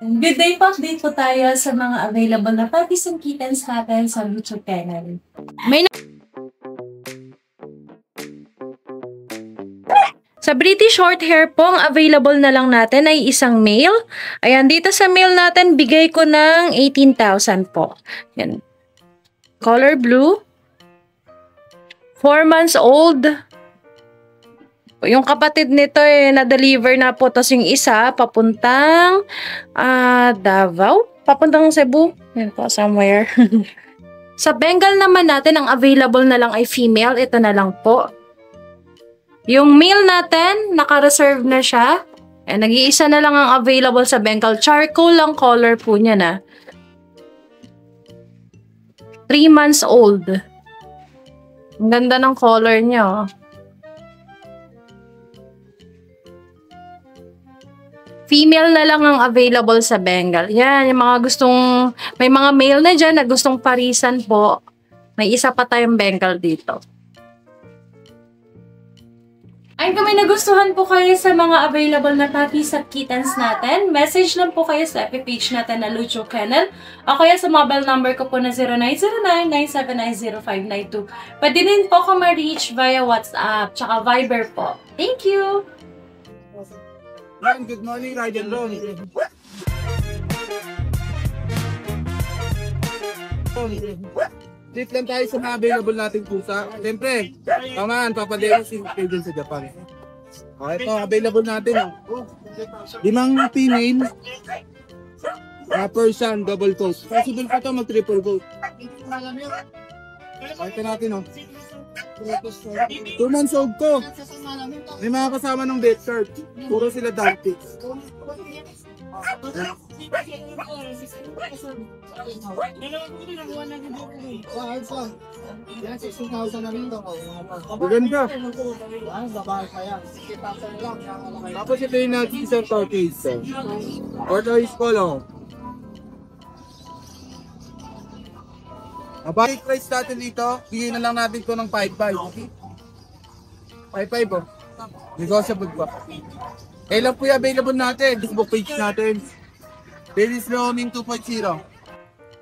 Good day po, update po tayo sa mga available na puppies and kittens natin sa YouTube channel. Sa British Shorthair po, ang available na lang natin ay isang male. Ayan, dito sa male natin, bigay ko ng 18,000 po. Yan. Color blue. 4 months old. Yung kapatid nito na-deliver na po. Tapos yung isa, papuntang Davao. Papuntang Cebu. Yan po, somewhere. Sa Bengal naman natin, ang available na lang ay female. Ito na lang po. Yung male natin, naka-reserve na siya. Nag-iisa na lang ang available sa Bengal. Charcoal ang color po niya na. 3 months old. Ang ganda ng color niya, oh. Female na lang ang available sa Bengal. Yan, yung mga gustong, may mga male na dyan na gustong parisan po. May isa pa tayong Bengal dito. Ay, kung may nagustuhan po kayo sa mga available na puppies at kittens natin, message lang po kayo sa FB page natin na Lucho Kennel o kaya sa mobile number ko po na 0909-979-0592. Pwede din po ako ma-reach via WhatsApp tsaka Viber po. Thank you! Good morning, Ride and Roll. Dito lang tayo sa mga available nating pusa. Siyempre, tamaan, papadero si Pedro sa Japan. Okay, ito, available natin. 5 female, Persian, double coat. Possible pa ito mag-triple coat. Ito natin, 2 months old ko. May mga kasama ng death card. Puro sila Daltics. Maganda. Tapos ito yung isang tortoise. Tortoise ko lang. Ang basic price natin dito, bigyan na lang natin ito ng 5.5. 5.5 oh. Negotiable pa. Kailan po yung available natin? Facebook page natin. Dennis Roaming 2.0.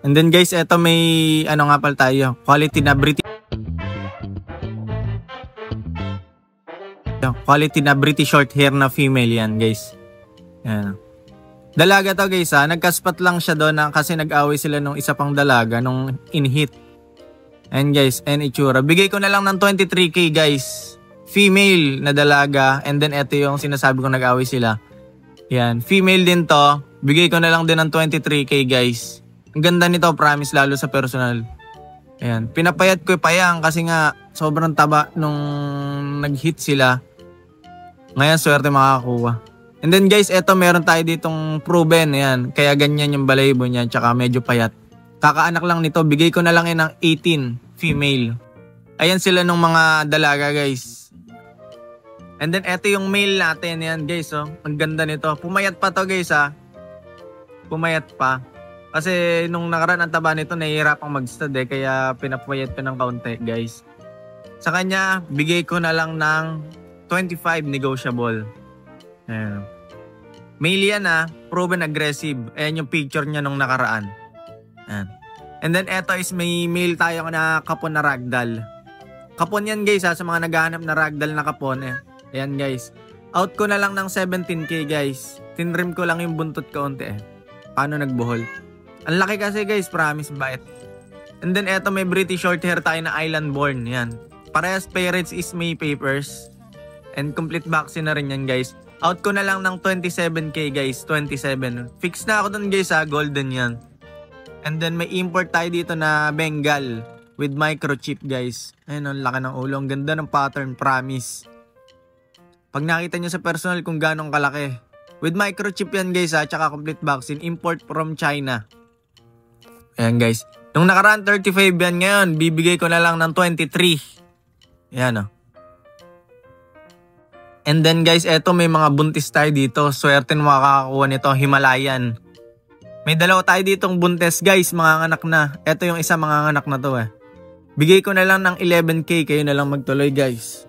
And then guys, eto may ano nga pala tayo. Quality na British Shorthair na female yan guys. Yan. Dalaga to guys ha. Nagkaspat lang siya doon kasi nag-away sila nung isa pang dalaga nung in-hit. And guys, and itsura. Bigay ko na lang ng 23k guys. Female na dalaga. And then eto yung sinasabi ko nag-away sila. Yan. Female din to. Bigay ko na lang din ng 23k guys. Ang ganda nito, promise, lalo sa personal. Ayan. Pinapayat ko pa yan kasi nga sobrang taba nung nag-hit sila. Ngayon swerte makakakuha. And then guys, eto meron tayo ditong proven. Ayan. Kaya ganyan yung balayibo niya. Tsaka medyo payat. Kakaanak lang nito. Bigay ko na lang ng 18 female. Ayan sila nung mga dalaga guys. And then eto yung male natin. Ayan guys. Oh. Ang ganda nito. Pumayat pa to guys ha. Pumayat pa. Kasi nung nakaraan ang taba nito nahihirapang mag-stud kaya pinapayat ko ng kaunti guys. Sa kanya, bigay ko na lang ng 25 negotiable. Ayan. Male yan proven aggressive. Ayan yung picture niya nung nakaraan. Ayan. And then eto is may male tayo na kapon na ragdoll. Kapon yan guys sa mga naghahanap na ragdoll na kapon. Ayan guys. Out ko na lang ng 17k guys. Tinrim ko lang yung buntot kaunti Paano nagbuhol? Ang laki kasi guys, promise bait. And then eto may British Shorthair tayo na island born. Yan. Parehas parents is may papers. And complete vaccine na rin yan guys. Out ko na lang ng 27k guys. 27. Fix na ako dun guys golden yan. And then may import tayo dito na Bengal. With microchip guys. Ayun ang laki ng ulo. Ang ganda ng pattern, promise. Pag nakita nyo sa personal kung ganong kalaki. With microchip yan guys tsaka complete vaccine. Import from China. Ayan guys. Nung nakaraan 35 yan ngayon. Bibigay ko na lang ng 23. Ayan And then guys, eto may mga buntis tayo dito. Swerte na makakakuha nito, Himalayan. May dalawa tayo ditong buntis guys, mga anak na. Eto yung isa mga anak na to Bigay ko na lang ng 11k, kayo na lang magtuloy guys.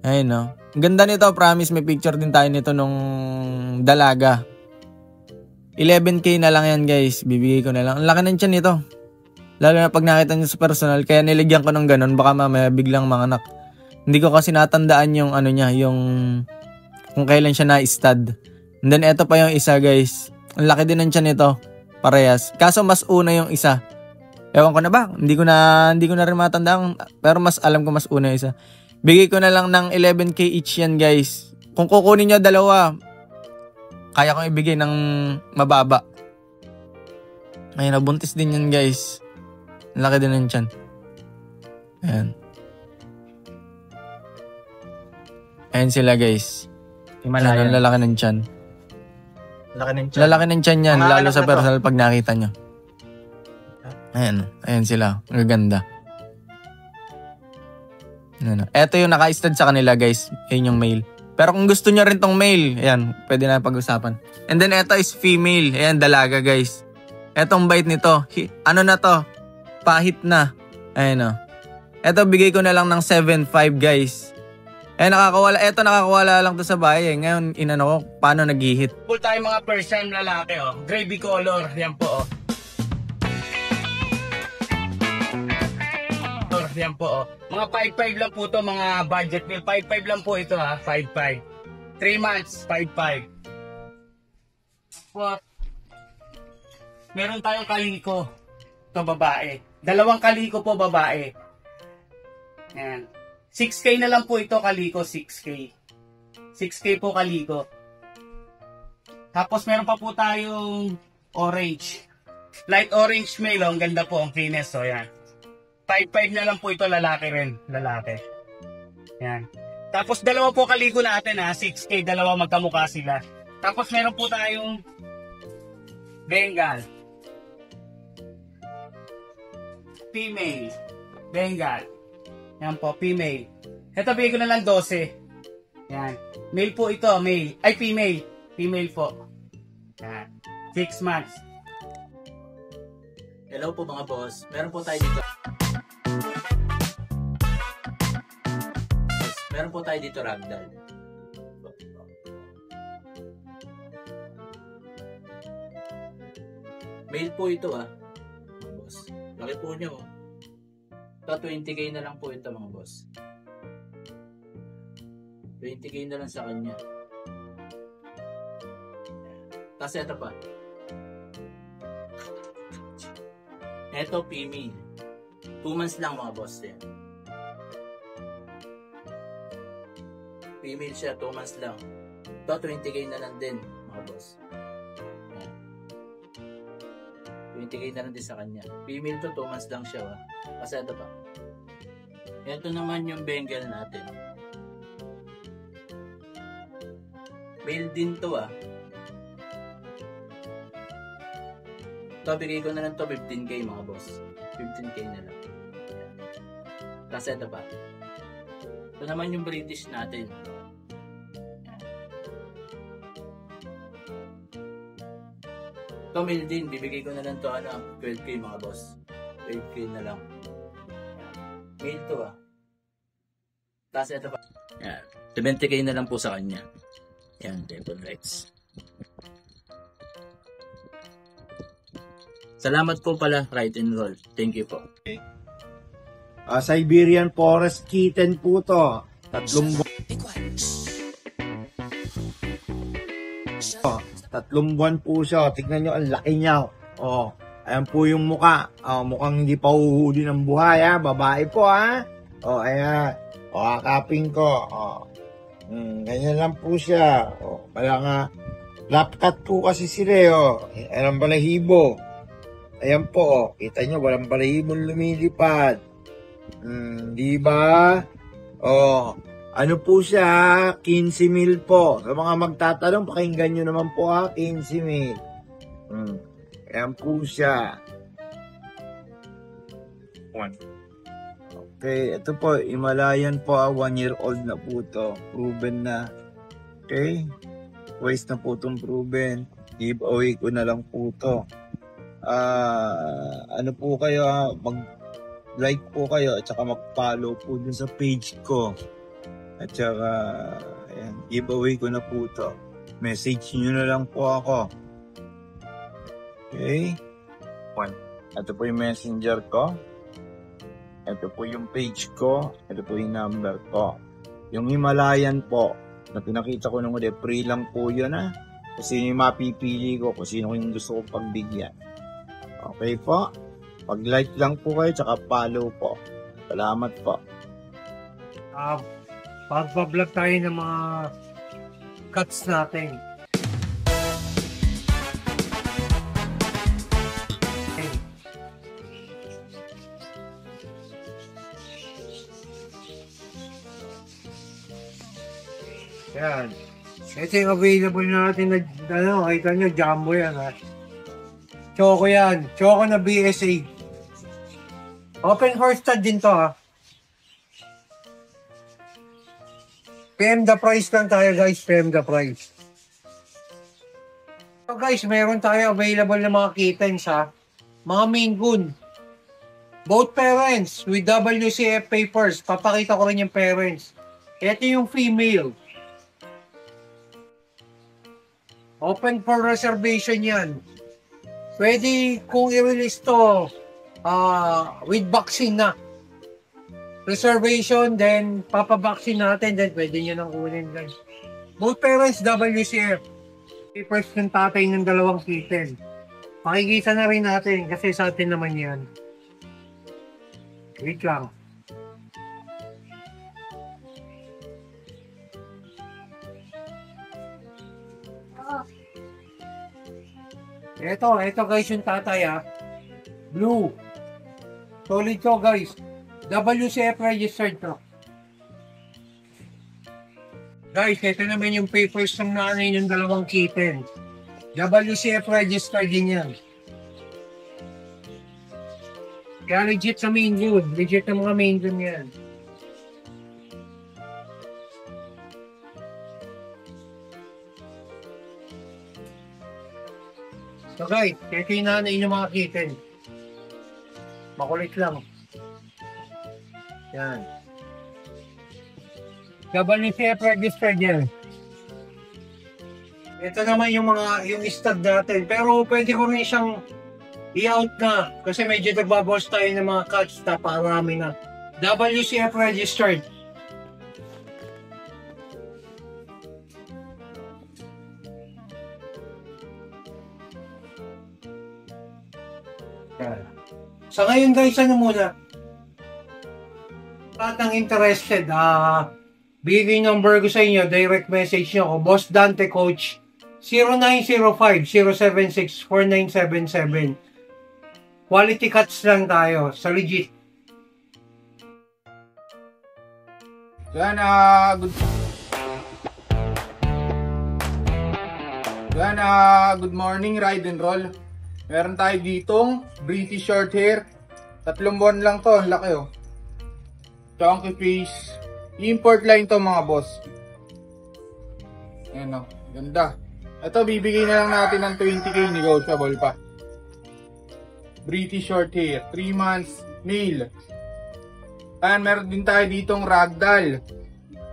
Ayun Ang ganda nito, promise, may picture din tayo nito nung dalaga. 11K na lang yan guys. Bibigay ko na lang. Ang laki ng tiyan nito. Lalo na pag nakita nyo sa personal. Kaya niligyan ko ng ganun. Baka mamaya biglang manganak. Hindi ko kasi natandaan yung ano niya. Yung kung kailan siya na-stud. And then eto pa yung isa guys. Ang laki din ng tiyan nito. Parehas. Kaso mas una yung isa. Ewan ko na ba? Hindi ko na rin matandaan. Pero mas alam ko mas una yung isa. Bigay ko na lang ng 11K each yan guys. Kung kukunin nyo dalawa, kaya kong ibigay ng mababa. Ayun, nabuntis din yan guys. Laki din ng tiyan. Ayan. Ayan sila guys. Ayan, lalaki ng tiyan. Lalaki ng tiyan yan, lalo sa personal pag nakita nyo. Ayan, ayan sila. Ang ganda. Ayan. Ito yung naka-stud sa kanila guys. Ayan yung male. Pero kung gusto nyo rin tong male, ayan, pwede na pag-usapan. And then ito is female. Ayan, dalaga guys. Etong bite nito, ano na to? Pahit na. Ayan o. Ito, bigay ko na lang ng 7.5 guys. Ayan, nakakawala lang to sa bahay. Ngayon, inano ko, paano nag-hit? Full tayo mga Persian lalaki, oh. Gravy color. Yan po, oh. Yan po, oh. Mga 5.5 lang po to, mga budget meal. 5.5 lang po ito, ha. 5.5. 3 months, 5.5. What? Meron tayong kaliko. Ito, babae. 2 kaliko po, babae. Yan. 6K na lang po ito, kaliko. 6K. 6K po, kaliko. Tapos, meron pa po tayong orange. Light orange male, oh. Ang ganda po, ang finesse, oh. Yan. 5.5 na lang po ito, lalaki rin. Lalaki. Yan. Tapos, 2 po kaliko natin, ha. 6K, 2 magkamukha sila. Tapos, meron po tayong Bengal. Female. Bengal. Yan po, female. Ito, bigay ko na lang 12. Yan. Male po ito, male. Ay, female. Female po. Yan. 6 months. Hello po mga boss. Meron po tayo dito. Meron po tayo dito ragdoll. Male po ito mga boss. Laki po nyo. Ito 20K na lang po ito mga boss. 20K na lang sa kanya. Tapos ito pa. Ito female. 2 months lang mga boss yan. Female siya, 2 months lang. Ito 20K na lang din mga boss. 20K na lang din sa kanya. Female to, 2 months lang siya. Kasi ito pa. Ito naman yung Bengal natin. Male din to Ito, bigay ko na lang to 15K mga boss. 15K na lang. Kasi ito pa. Ito naman yung British natin. Ito male din. Bibigay ko na lang to 12K mga boss. 12K na lang. Male to Tapos ito pa. Yan. 70K na lang po sa kanya. Yan. Devil Rights. Salamat po pala, Ride and Roll. Thank you po. Siberian Forest Kitten po to. 3 buwan po siya. Tignan nyo, ang laki niya. Oh, ayan po yung muka. Mukhang hindi pa uhuhuli ng buhay, babae po, Oh, ayan. Kakapin ko. Ganyan lang po siya. Kaya nga, lapkat po kasi sila, Alam balahibo. Ayan po, kita nyo, walang balahibong lumilipad. Di ba? Ano po siya? 15,000 po. Sa mga magtatanong, pakinggan nyo naman po 15,000. Ayan po siya. Okay, ito po, Himalayan po, 1 year old na po to. Proven na. Okay? Twice na po itong proven. Giveaway ko na lang po to. Ano po kayo, mag-like po kayo at saka mag-follow po dun sa page ko. At saka, ayan, giveaway ko na po to. Message nyo na lang po ako. Okay. Ito po yung messenger ko. Ito po yung page ko. Ito po yung number ko. Yung Himalayan po, na pinakita ko nung uli, free lang po yun ha. Kung sino yung mapipili ko, kung sino yung gusto kong pagbigyan. Okay po. Pag-like lang po kayo, tsaka follow po. Salamat po. Pagpa-vlog tayo ng mga cuts natin. Yan. Ito yung available natin na, kita nyo, jumbo yan ha. Choco yan. Choco na BSA. Open horse stud din to ha. PM the price lang tayo guys, PM the price. So guys, meron tayo available na mga kittens ha. Mga Maine Coon. Both parents with WCF papers. Papakita ko rin yung parents. Ito yung female. Open for reservation yan. Pwede kung i-release to with vaccine na. Reservation, then papabaksin natin, then pwede nyo nang kunin guys. Both parents WCF. Papers ng tatay ng dalawang kitten. Makikita na rin natin kasi sa atin naman yan. Wait lang. Ito guys yung tatay ha. Blue. Solid to guys. WCF registered to. Guys, ito naman yung papers ng nanay ng dalawang kitten. WCF registered din yan. Kaya legit sa Maine Coon. Legit na mga Maine Coon yan. So guys, ito yung nanay ng mga kitten. Makulit lang. Yan. WCF registered yan. Ito naman yung stud natin. Pero pwede ko rin siyang i-out na. Kasi medyo nagbaballs tayo ng mga cuts na parami na. WCF registered. Yan. Sa ngayon guys, ano muna? Patang interested, bigay number ko sa inyo, direct message nyo ako, Boss Dante Coach, 0905-076-4977. Quality cuts lang tayo, sa legit. Yan, good morning, ride and roll. Meron tayo ditong British short hair. 3 buwan lang to, ang laki oh. Chunky face. Import line to mga boss. Ayan o, ganda. Ito bibigay na lang natin ng 20k, negotiable pa. British short hair, 3 months, male. Ayan, meron din tayo ditong ragdoll.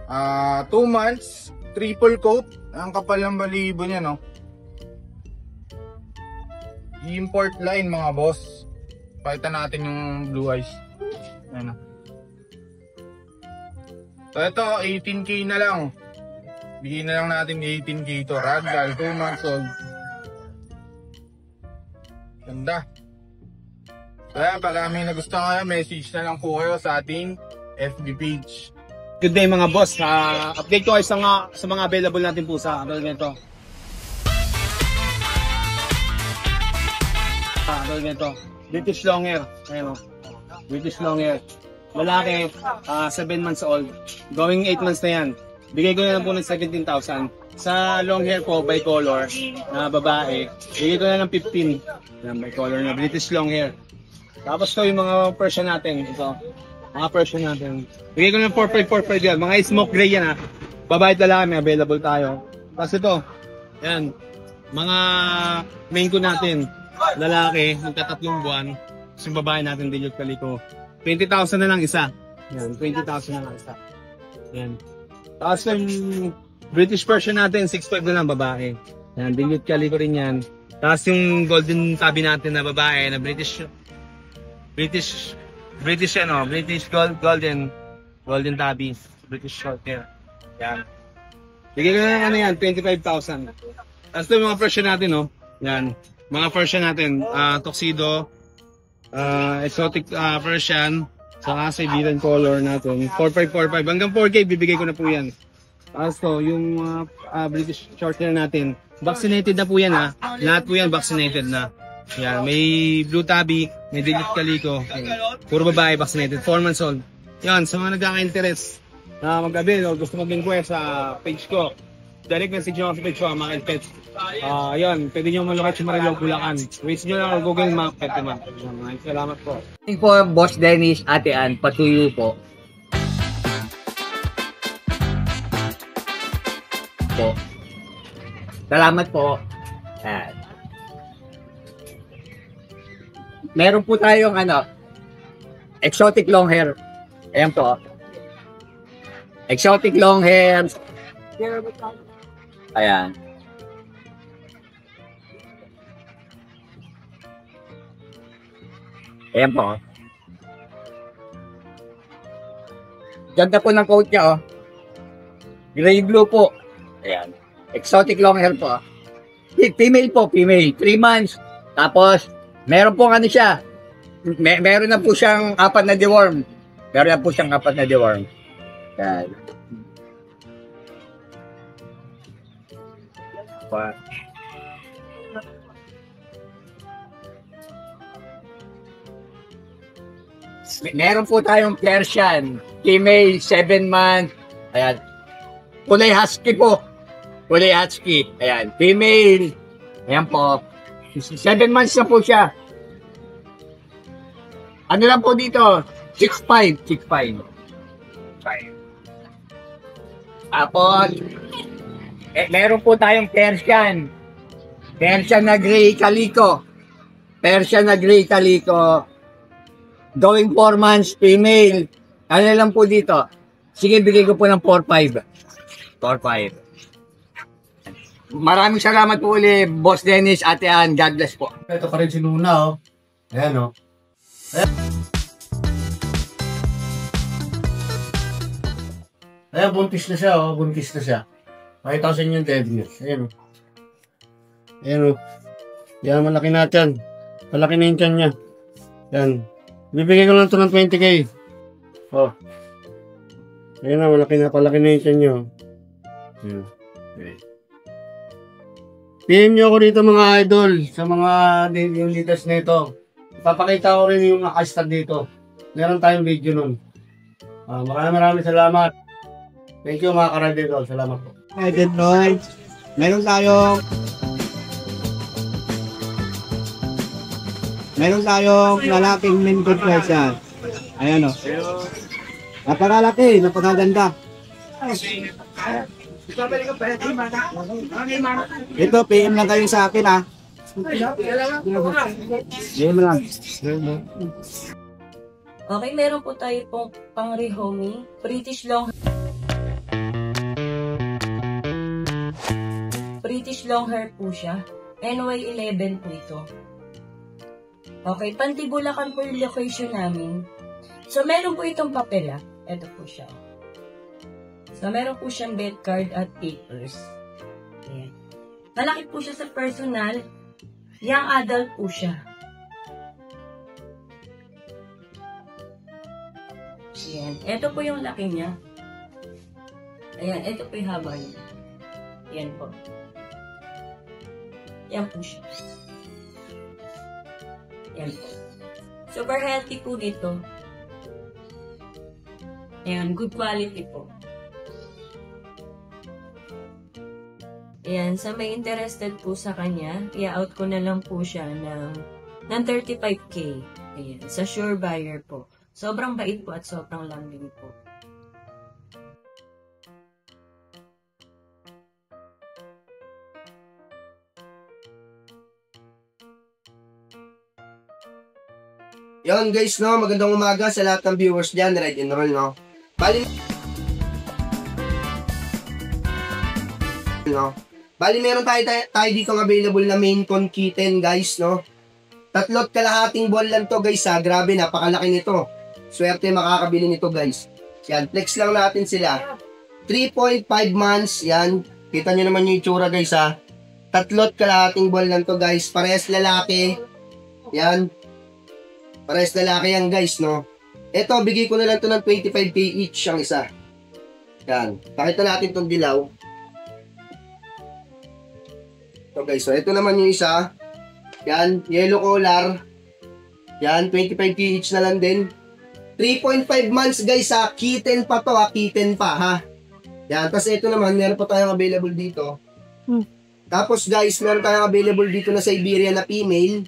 2 months, triple coat. Ang kapal ng balibo niya no. Import line mga boss. Pakita natin yung blue eyes. Ayan o. So ito, 18k na lang. Bigyan na lang natin 18k ito. Ragdoll, 2 months old. Ganda. So yan, pag may nagustuhan kayo, message na lang po kayo sa ating FB page. Good day mga boss. Update ko kayo sa mga available natin po sa nito. British long hair. Ayan o. British long hair. Lalaki, 7 months old. Going 8 months na yan. Bigay ko na lang po ng 17,000. Sa long hair po, by color, na babae, bigay ko na ng 15. Yan, by color na British long hair. Tapos ito yung mga Persian natin. Ito, mga Persian natin. Bigay ko na ng 4.5 yan. Mga smoke gray yan ha. Babae at lalaki, may available tayo. Tapos ito, yan, mga Maine Coon natin. Lalaki, magta3 buwan. Tapos yung babae natin, Dilute Calico. 20,000 na lang isa. Yan, 20,000 na lang isa. Yan. Tapos yung British Persian natin, 6.5 na lang babae. Yan, Dilute Calico rin yan. Tapos yung golden tabby natin na babae na British golden tabby, British short hair. Yan. Bigyan ko na ano yan, 25,000. Tapos ito yung mga version natin, no? Yan. Mga version natin, tuxedo, exotic version, saka Siberian color natin. 4545 hanggang 4K, bibigay ko na po yan. Tapos to, yung British short hair natin, vaccinated na po yan ha. Lahat po yan vaccinated na. Yan, may blue tabby, may delete calico. Puro babae vaccinated, 4 months old. Yan, sa mga nagkaka-interest na mag-avail o gusto mag-inquire sa page ko, direct message nyo ako sa page ko, mga pets. Yan, pwede nyo malukit sa Marilao, Bulacan. Waste nyo lang ang Google Map, pwede man. Salamat po. Thank po, Boss Dennis, Ate Ann, patuloy po. Salamat po. Meron po tayong exotic long hair. Ayan po. Exotic long hair. Ayan. Ayan po. Ganda po ng coat niya, oh. Gray blue po. Ayan. Exotic long hair po. Female po, female. 3 months. Tapos, meron po siya. Meron na po siyang 4 na deworm. Meron na po siyang 4 na deworm. Ayan. Meron po tayong Persian, female, 7 months. Ayan. Kulay husky po. Kulay husky. Ayan. Female. Ayan po. 7 months na po siya. Ano lang po dito? 6'5". 6'5". Tapos, meron po tayong Persian. Persian na gray calico. Persian na gray calico. Going 4 months, female. Ano lang po dito? Sige, bigay ko po ng 4'5". 4'5". Maraming salamat po ulit, Boss Dennis, Ate Ann. God bless po. Ito pa rin si Luna, oh. Ayan, oh. Ayan, buntis na siya, oh. Buntis na siya. Makita ko sa inyo yung dead niya. Ayan, oh. Ayan, oh. Yan, malaki na yan. Malaki na yung tiyan niya. Yan. Bibigay ko lang ito ng 20K. Oh. Ayan na, malaki na. Palaki na yung tiyan niya, oh. Ayan. Okay. PM nyo ako dito mga idol sa mga yung leaders nito. Ipapakita ko rin yung nakastag dito. Meron tayong video nun. Maraming salamat. Thank you mga karadidol. Salamat po. Edit Lloyd. Meron tayong lalaking main good person. Ayan o. Napakalaki, napakaganda. Ito, PM lang kayo sa akin ha. PM lang. Okay, meron po tayo pong pang-rehoming. British long hair po siya. NY11 po ito. Okay, Pantibulacan po yung location namin. So, meron po itong papela. Ito po siya. So, meron po siyang bed card at papers. Ayan. Malaki po siya sa personal. Young adult po siya. Ayan. Ito po yung laki niya. Ayan. Ito po yung haba niya. Ayan po. Ayan po siya. Ayan po. Super healthy po dito. Ayan. Good quality po. Ayan, sa may interested po sa kanya, i-out ko na lang po siya ng 35K. Ayan, sa sure buyer po. Sobrang bait po at sobrang lambing po. Yon guys, no, magandang umaga sa lahat ng viewers dyan, Ride and Roll, no. Bali, no, Bali, meron tayo dito available na main con kitten, guys, no? 3 kalahating buwan lang to, guys, ha. Grabe, napakalaki nito. Swerte makakabili nito, guys. Yan, flex lang natin sila. 3.5 months, yan. Kita nyo naman yung itsura, guys, ha. 3 kalahating buwan lang to, guys. Parehas lalaki. Yan. Parehas lalaki yan, guys, no? Ito, bigay ko na lang to ng 25k each ang isa. Yan. Pakita natin tong dilaw. So, guys, so ito naman yung isa. Yan, yellow collar. Yan, 25k each na lang din. 3.5 months, guys, ha. Kitten pa to, ha. Kitten pa, ha. Yan, tapos ito naman, meron pa tayong available dito. Tapos, guys, meron tayong available dito na Siberian na female.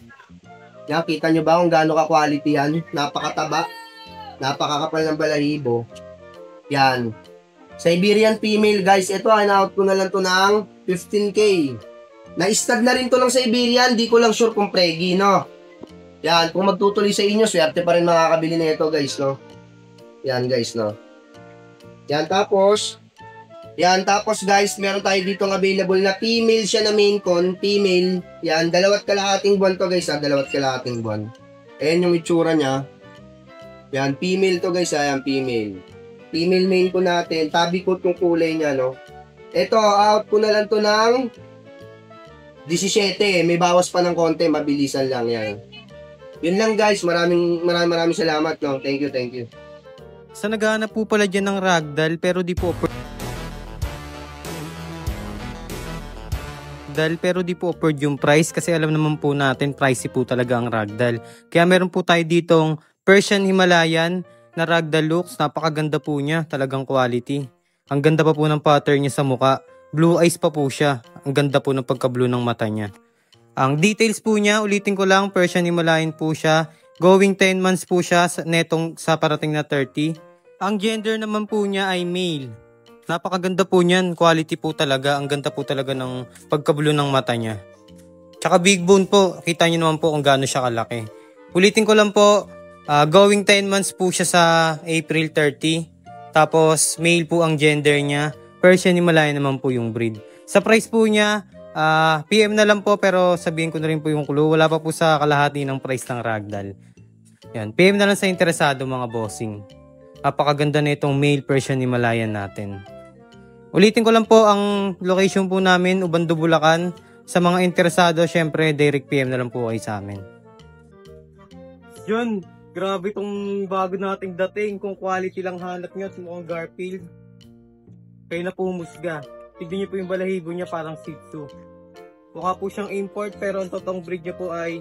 Yan, kita nyo ba kung gaano ka-quality yan? Napakataba. Napakakapal ng balahibo. Yan. Siberian female, guys. Ito, in-out ko na lang to ng 15k. Na-stud na rin to ng Siberian. Di ko lang sure kung pregi, no? Yan. Kung magtutuloy sa inyo, swerte pa rin makakabili na ito, guys, no? Yan, guys, no? Yan, tapos, guys, meron tayo dito ng available na female siya na main con. Female. Yan, 2 kalahating buwan to, guys, ha? 2 kalahating buwan. Ayan yung itsura niya. Yan, female to, guys, ha? Yan, female. Female main ko natin. Tabi ko yung kulay niya, no? Ito, out ko na lang to ng 17. May bawas pa ng konti. Mabilisan lang, yan. Yun lang, guys. Maraming salamat, no? Thank you. Sa naghahanap po pala dyan ng ragdoll pero di po offered yung price kasi alam naman po natin pricey po talaga ang ragdoll. Kaya meron po tayo ditong Persian Himalayan na ragdoll looks. Napakaganda po niya, talagang quality. Ang ganda pa po ng pattern niya sa muka. Blue eyes pa po siya. Ang ganda po ng pagka-blue ng mata niya. Ang details po niya, ulitin ko lang, Persian Himalayan po siya. Going 10 months po siya sa parating na 30. Ang gender naman po niya ay male. Napakaganda po niyan, quality po talaga. Ang ganda po talaga ng pagka-blue ng mata niya. Tsaka big bone po, kita niyo naman po kung gaano siya kalaki. Ulitin ko lang po, going 10 months po siya sa April 30. Tapos male po ang gender niya. Persian Himalayan naman po yung breed. Sa price po niya, PM na lang po pero sabihin ko na rin po yung clue. Wala pa po sa kalahati ng price ng ragdoll. Yan, PM na lang sa interesado mga bossing. Napakaganda na itong male Persian Himalayan natin. Ulitin ko lang po ang location po namin, Ubando, Bulacan. Sa mga interesado, syempre direct PM na lang po kayo sa amin. Yun, grabe itong bago nating dating. Kung quality lang hanap nyo at mukhang Garfield, kayo na po humusga. Tignan nyo po yung balahibo niya, parang Shih Tzu. Mukha po siyang import pero ang totoong breed niya po ay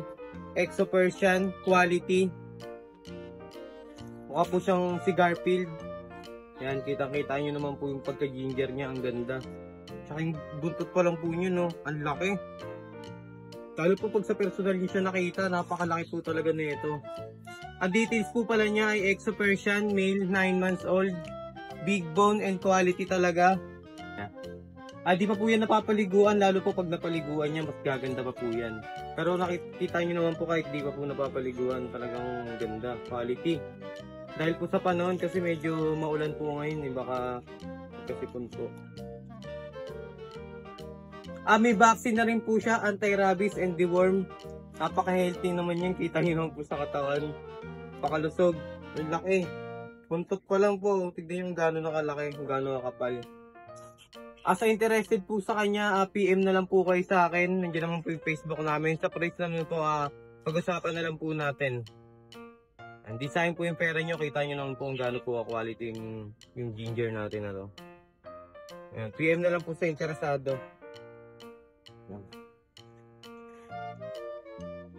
Exo Persian quality. Mukha po siyang si Garfield. Yan, kita-kita nyo naman po yung pagka-ginger niya, ang ganda. Tsaka yung buntot pa lang po nyo, no? Ang laki. Lalo po pag sa personal nyo siya nakita, napakalaki po talaga na ito. Ang details po pala niya ay Exo Persian, male, 9 months old. Big bone and quality talaga. Di pa po yan napapaliguan, lalo po pag napaliguan niya, mas gaganda pa po yan. Pero nakikita nyo naman po kahit di pa po napapaliguan, talagang ganda, quality. Dahil po sa panahon kasi medyo maulan po ngayon, baka magkasipon po. May vaccine na rin po siya, anti-rabies and deworm. Napaka-healthy naman yan, kita nyo naman po sa katawan. Pakalusog, ang laki. Puntot pa lang po, tignan yung gano'n nakalaki, gano'n nakapal. Sa interested po sa kanya, PM na lang po kayo sa akin. Nandiyan naman po yung Facebook namin. Sa price naman po, pag-usapan na lang po natin. Hindi sayang po yung pera nyo. Kita nyo naman po kung gaano po quality yung ginger natin na to. Ayan, PM na lang po sa interesado.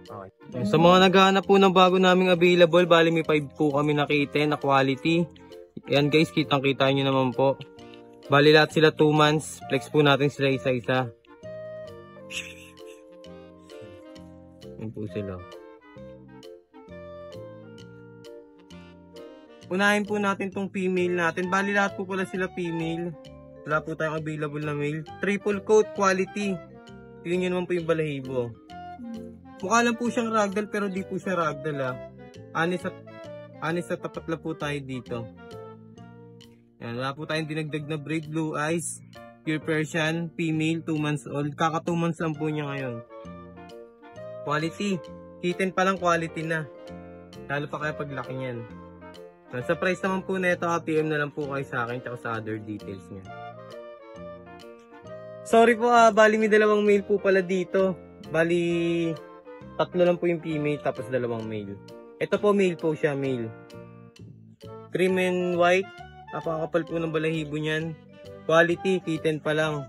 Okay. Sa mga naghahanap po ng bago naming available, bali may 5 po kami nakita na quality. Ayan guys, kitang-kita nyo naman po. Bali lahat sila 2 months. Flex po natin sila isa-isa. Ayan po sila. Unahin po natin tong female natin. Bali lahat po pala sila female. Wala po tayong available na male. Triple coat quality. Tingnan nyo naman po yung balahibo. Mukha lang po siyang ragdoll pero di po siya ragdoll Honest sa tapat lang po tayo dito. Yan, wala po tayong dinagdag na breed, blue eyes. pure Persian, female, 2 months old. Kaka 2 months lang po niya ngayon. Quality. Kitten pa lang quality na. Lalo pa kaya paglaki niyan. Sa price naman po na ito, PM na lang po kayo sa akin tsaka sa other details niya. Sorry po, bali may 2 male po pala dito. Bali, 3 lang po yung female tapos 2 male. Ito po male po siya, male. Cream and white. Napakakapal po ng balahibo niyan. Quality, kitten pa lang.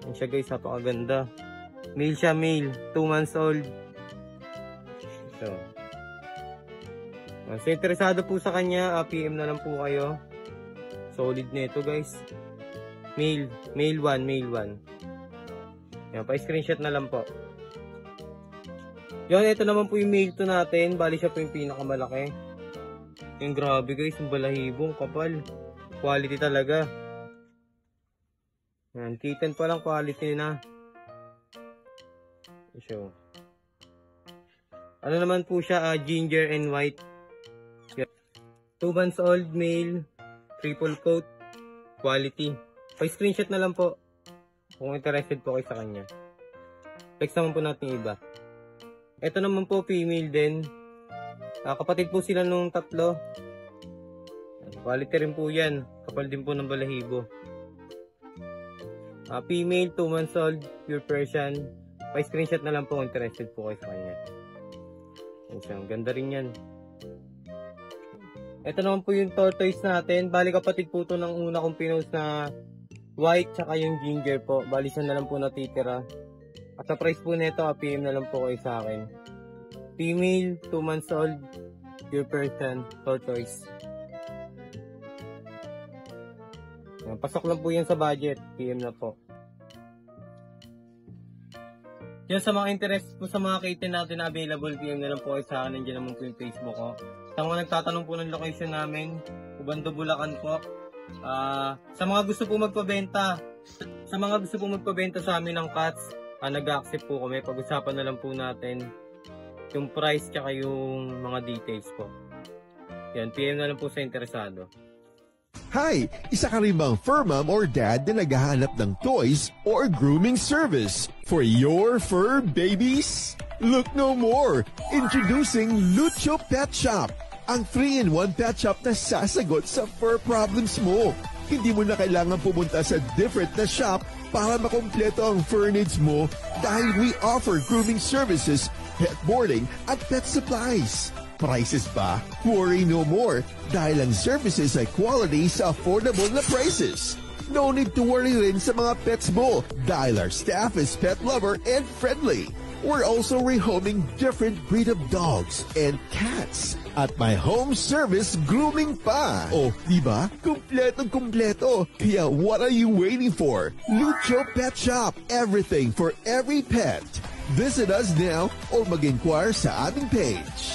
Yan siya guys, napakaganda. Male siya, male. 2 months old. So, interesado po sa kanya, PM na lang po kayo. Solid na ito guys. Male 1. Yan, pa-screenshot na lang po. Yan, ito naman po yung male to natin. Bali siya po yung pinakamalaki. Yung grabe guys, yung balahibong kapal. Quality talaga. Yan, kitten pa lang, quality na. So, ano naman po siya, ginger and white. 2 months old, male, triple coat, quality. Pa-screenshot na lang po kung interested po kayo sa kanya. Text naman po natin iba. Ito naman po, female din. Kapatid po sila nung 3. Quality rin po yan. Kapal din po ng balahibo. Female, 2 months old, pure Persian. Pa-screenshot na lang po kung interested po kayo sa kanya. Ang ganda rin yan. Ito naman po yung tortoise natin. Bali kapatid po ito ng una kong pinost na white tsaka yung ginger po. Bali siya na lang po natitira. At sa price po nito, PM na lang po kayo sa akin. Female, 2 months old, pure Persian, tortoise. Pasok lang po yan sa budget. PM na po. Yan sa mga interest po sa mga kitten natin na available, PM na lang po kayo sa akin. Nandiyan naman po yung Facebook ko. Sa mga nagtatanong po ng location namin, Ubando, Bulacan po. Sa mga gusto po magpabenta, sa amin ng cats, nag-accept po kami. Pag-usapan na lang po natin yung price tsaka yung mga details po. Yan, PM na lang po sa interesado. Hi! Isa ka rin bang fur mom or dad na naghahanap ng toys or grooming service for your fur babies? Look no more! Introducing Lucho Pet Shop, ang 3-in-1 pet shop na sasagot sa fur problems mo. Hindi mo na kailangan pumunta sa different na shop para makompleto ang fur needs mo dahil we offer grooming services, pet boarding at pet supplies. Prices ba? Worry no more dahil ang services ay quality sa affordable na prices. No need to worry rin sa mga pets mo dahil our staff is pet lover and friendly. We're also rehoming different breed of dogs and cats at my home service grooming pa. Oh, diba? Kumpletong-kumpleto. Kaya what are you waiting for? Lucho Pet Shop. Everything for every pet. Visit us now or mag-inquire sa aming page.